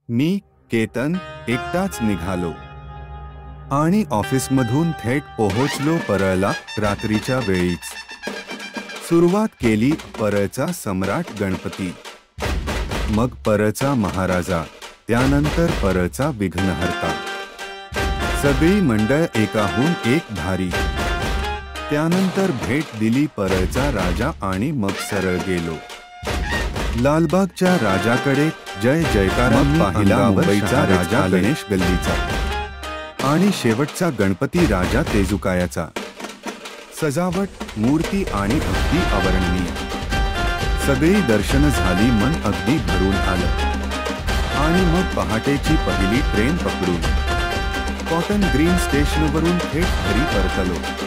मी केतन एकटाच निघालो आणि ऑफिसमधून थेट पोहोचलो परळला रात्रीच्या वेळीच। सुरुवात केली परळचा सम्राट गणपती, मग परळचा महाराजा, त्यानंतर परळचा विघ्नहर्ता। सगळी मंडळ एकाहून एक भारी। त्यानंतर भेट दिली परळचा राजा आणि मग सरळ गेलो लालबागच्या राजाकडे। जय जयकारांनी पाहिला मुंबईचा राजा गणेश गल्लीचा आणि शेवटचा गणपती राजा तेजुकायाचा। सजावट, मूर्ती आणि भक्ती अवर्णनीय। सगळी दर्शन झाली, मन अगदी भरून आलं आणि मग पहाटेची पहिली ट्रेन पकडून कॉटन ग्रीन स्टेशनवरून थेट घरी परतलो।